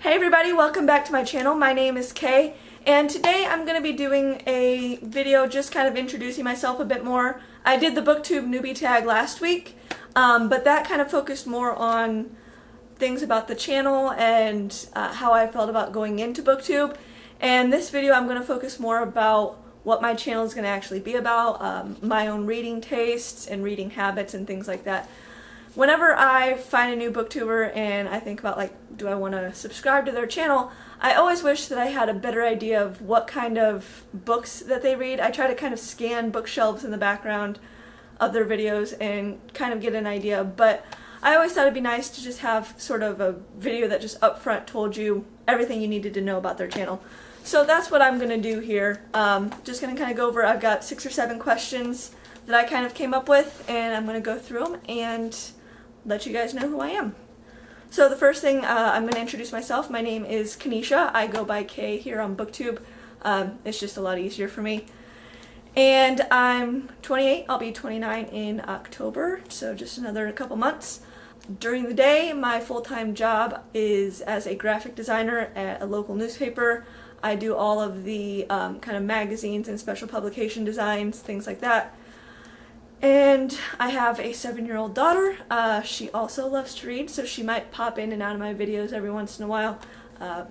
Hey everybody, welcome back to my channel. My name is Kay, and today I'm going to be doing a video just kind of introducing myself a bit more. I did the BookTube newbie tag last week, but that kind of focused more on things about the channel and how I felt about going into BookTube. And this video I'm going to focus more about what my channel is going to actually be about, my own reading tastes and reading habits and things like that. Whenever I find a new booktuber and I think about, like, do I want to subscribe to their channel, I always wish that I had a better idea of what kind of books that they read. I try to kind of scan bookshelves in the background of their videos and kind of get an idea, but I always thought it'd be nice to just have sort of a video that just upfront told you everything you needed to know about their channel. So that's what I'm going to do here. Just going to kind of go over, I've got 6 or 7 questions that I kind of came up with, and I'm going to go through them and let you guys know who I am. So the first thing, I'm going to introduce myself. My name is Kanisha. I go by Kay here on BookTube. It's just a lot easier for me. And I'm 28. I'll be 29 in October, so just another couple months. During the day, my full-time job is as a graphic designer at a local newspaper. I do all of the kind of magazines and special publication designs, things like that. And I have a 7-year-old daughter. She also loves to read, so she might pop in and out of my videos every once in a while.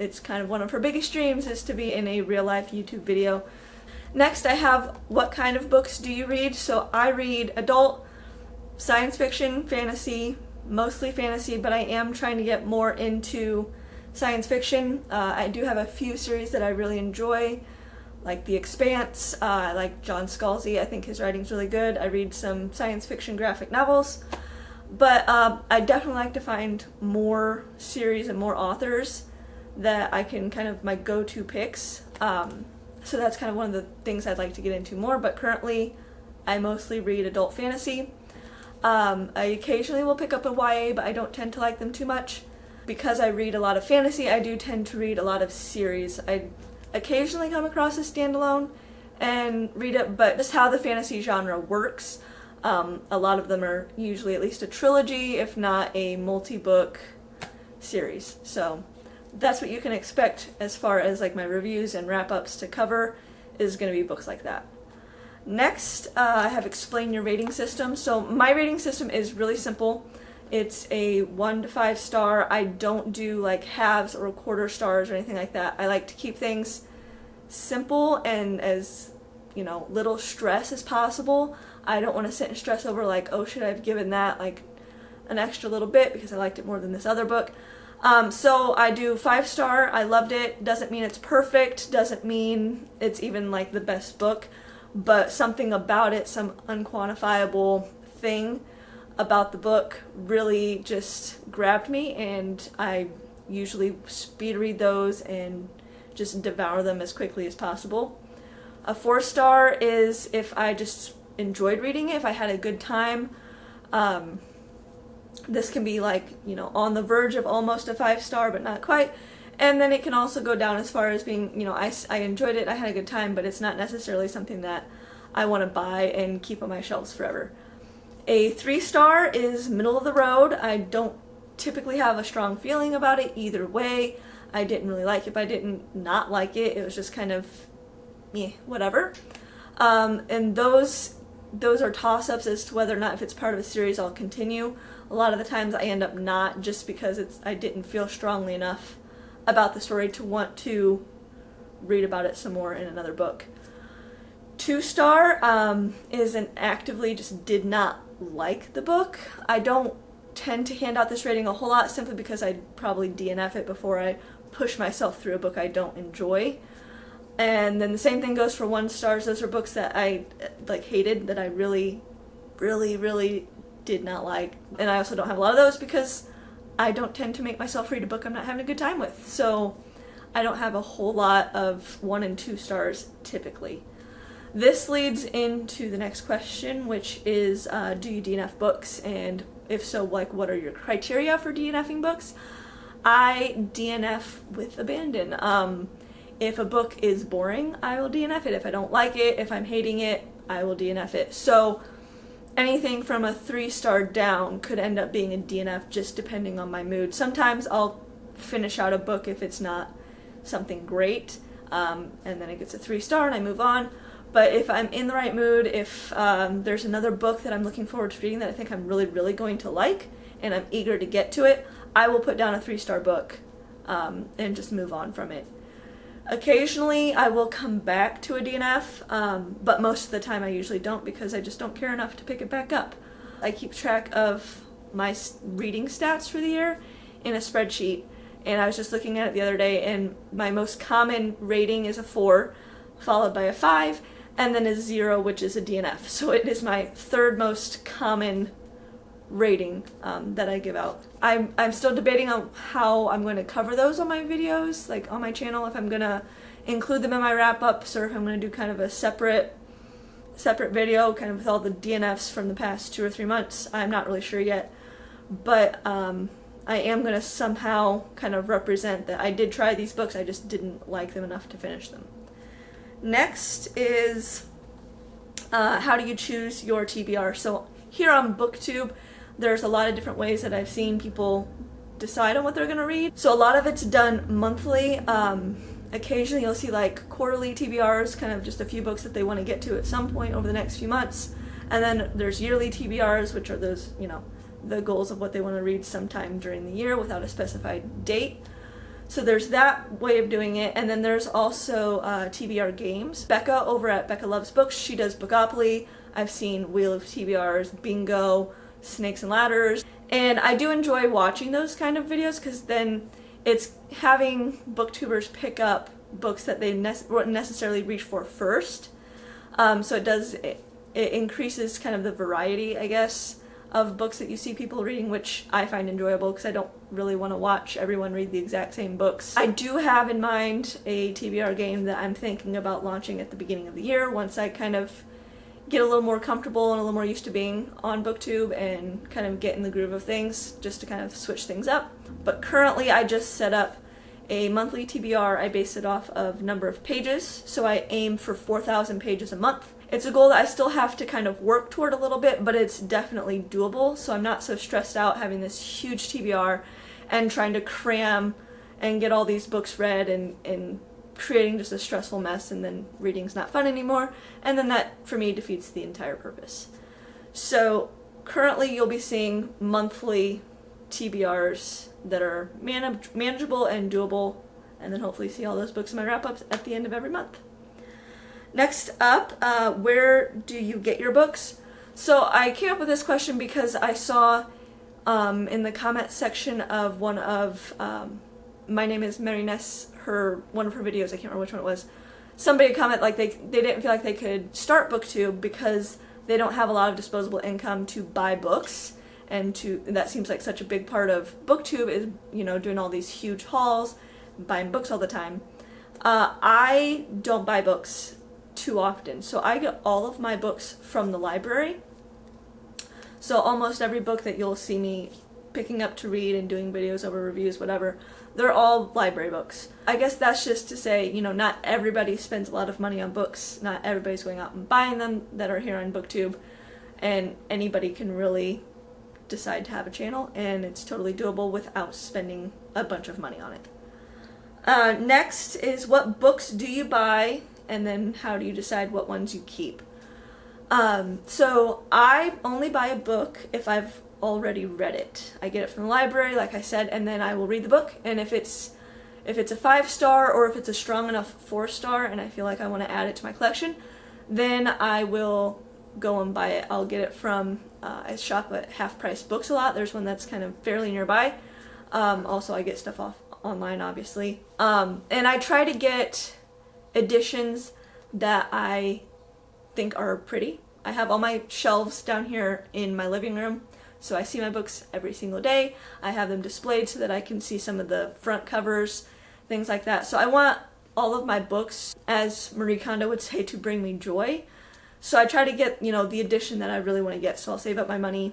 It's kind of one of her biggest dreams is to be in a real-life YouTube video. Next, I have what kind of books do you read? So I read adult, science fiction, fantasy, mostly fantasy, but I am trying to get more into science fiction. I do have a few series that I really enjoy, like The Expanse. I like John Scalzi. I think his writing's really good. I read some science fiction graphic novels, but I definitely like to find more series and more authors that I can kind of my go-to picks. So that's kind of one of the things I'd like to get into more, but currently I mostly read adult fantasy. I occasionally will pick up a YA, but I don't tend to like them too much. Because I read a lot of fantasy, I do tend to read a lot of series. I occasionally come across a standalone and read it, but just how the fantasy genre works, a lot of them are usually at least a trilogy, if not a multi-book series. So that's what you can expect as far as like my reviews and wrap-ups to cover is going to be books like that. Next, I have Explain Your Rating System. So my rating system is really simple. It's a 1 to 5 star. I don't do like halves or quarter stars or anything like that. I like to keep things simple and as, you know, little stress as possible. I don't want to sit and stress over like, oh, should I have given that like an extra little bit because I liked it more than this other book. So I do 5 star. I loved it. Doesn't mean it's perfect. Doesn't mean it's even like the best book, but something about it, some unquantifiable thing about the book really just grabbed me, and I usually speed read those and just devour them as quickly as possible. A 4 star is if I just enjoyed reading it, if I had a good time. This can be like, you know, on the verge of almost a 5 star, but not quite. And then it can also go down as far as being, you know, I enjoyed it, I had a good time, but it's not necessarily something that I want to buy and keep on my shelves forever. A 3 star is middle of the road. I don't typically have a strong feeling about it either way. I didn't really like it, but I didn't not like it. It was just kind of, whatever. And those are toss-ups as to whether or not if it's part of a series I'll continue. A lot of the times I end up not, just because I didn't feel strongly enough about the story to want to read about it some more in another book. 2 star is an actively just did not like the book. I don't tend to hand out this rating a whole lot simply because I'd probably DNF it before I push myself through a book I don't enjoy. And then the same thing goes for 1 stars. Those are books that I like hated, that I really, really, really did not like. And I also don't have a lot of those because I don't tend to make myself read a book I'm not having a good time with. So I don't have a whole lot of 1 and 2 stars typically. This leads into the next question, which is, do you DNF books? And if so, like, what are your criteria for DNFing books? I DNF with abandon. If a book is boring, I will DNF it. If I don't like it, if I'm hating it, I will DNF it. So anything from a 3 star down could end up being a DNF just depending on my mood. Sometimes I'll finish out a book if it's not something great, and then it gets a 3-star and I move on. But if I'm in the right mood, if there's another book that I'm looking forward to reading that I think I'm really, really going to like, and I'm eager to get to it, I will put down a 3-star book and just move on from it. Occasionally I will come back to a DNF, but most of the time I usually don't, because I just don't care enough to pick it back up. I keep track of my reading stats for the year in a spreadsheet, and I was just looking at it the other day, and my most common rating is a 4, followed by a 5, and then a 0, which is a DNF. So it is my third most common rating that I give out. I'm still debating on how I'm going to cover those on my videos, like on my channel, if I'm going to include them in my wrap-ups, or if I'm going to do kind of a separate video kind of with all the DNFs from the past 2 or 3 months. I'm not really sure yet, but I am going to somehow kind of represent that I did try these books, I just didn't like them enough to finish them. Next is how do you choose your TBR? So here on BookTube, there's a lot of different ways that I've seen people decide on what they're going to read. So a lot of it's done monthly. Occasionally you'll see like quarterly TBRs, kind of just a few books that they want to get to at some point over the next few months. And then there's yearly TBRs, which are those, you know, the goals of what they want to read sometime during the year without a specified date. So there's that way of doing it, and then there's also TBR games. Becca over at Becca Loves Books, she does Bookopoly. I've seen Wheel of TBRs, Bingo, Snakes and Ladders, and I do enjoy watching those kind of videos, because then it's having booktubers pick up books that they wouldn't necessarily reach for first. So it increases kind of the variety, I guess, of books that you see people reading, which I find enjoyable, because I don't really want to watch everyone read the exact same books. I do have in mind a TBR game that I'm thinking about launching at the beginning of the year, once I kind of get a little more comfortable and a little more used to being on BookTube and kind of get in the groove of things, just to kind of switch things up. But currently I just set up a monthly TBR. I base it off of number of pages, so I aim for 4,000 pages a month. It's a goal that I still have to kind of work toward a little bit, but it's definitely doable, so I'm not so stressed out having this huge TBR and trying to cram and get all these books read and creating just a stressful mess, and then reading's not fun anymore, and then that for me defeats the entire purpose. So currently you'll be seeing monthly TBRs that are manageable and doable, and then hopefully see all those books in my wrap-ups at the end of every month. Next up, where do you get your books? So I came up with this question because I saw in the comment section of one of My Name is Mary Ness, one of her videos, I can't remember which one it was, somebody comment like they didn't feel like they could start BookTube because they don't have a lot of disposable income to buy books, and that seems like such a big part of BookTube is, you know, doing all these huge hauls, buying books all the time. I don't buy books too often, so I get all of my books from the library. So almost every book that you'll see me picking up to read and doing videos over reviews, whatever, they're all library books. I guess that's just to say, you know, not everybody spends a lot of money on books, not everybody's going out and buying them that are here on BookTube, and anybody can really decide to have a channel, and it's totally doable without spending a bunch of money on it. Next is, what books do you buy, and then how do you decide what ones you keep? So I only buy a book if I've already read it. I get it from the library, like I said, and then I will read the book, and if it's a 5-star or if it's a strong enough 4-star and I feel like I want to add it to my collection, then I will go and buy it. I'll get it from, I shop at Half Price Books a lot. There's one that's kind of fairly nearby. Also I get stuff online, obviously. And I try to get editions that I think are pretty. I have all my shelves down here in my living room, so I see my books every single day. I have them displayed so that I can see some of the front covers, things like that. So I want all of my books, as Marie Kondo would say, to bring me joy. So I try to get, you know, the edition that I really want to get. So I'll save up my money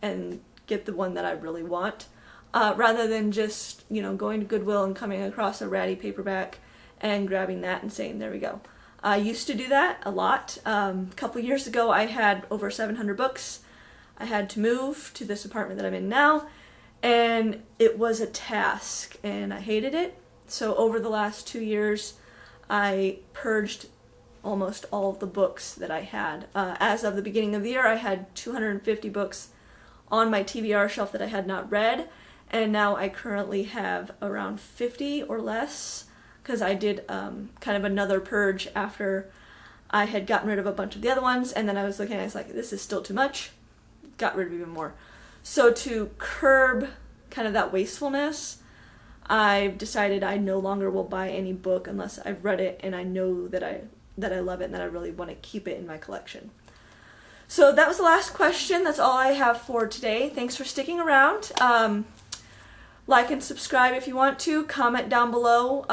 and get the one that I really want, rather than just, you know, going to Goodwill and coming across a ratty paperback and grabbing that and saying, there we go. I used to do that a lot. A couple years ago I had over 700 books. I had to move to this apartment that I'm in now, and it was a task, and I hated it. So over the last 2 years, I purged almost all of the books that I had. As of the beginning of the year, I had 250 books on my TBR shelf that I had not read, and now I currently have around 50 or less, because I did kind of another purge after I had gotten rid of a bunch of the other ones, and then I was looking at it, I was like, this is still too much. Got rid of even more. So to curb kind of that wastefulness, I've decided I no longer will buy any book unless I've read it and I know that I love it and that I really want to keep it in my collection. So that was the last question. That's all I have for today. Thanks for sticking around. Like and subscribe if you want to. Comment down below.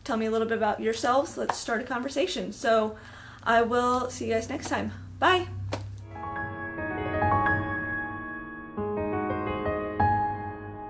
Tell me a little bit about yourselves. Let's start a conversation. So I will see you guys next time. Bye!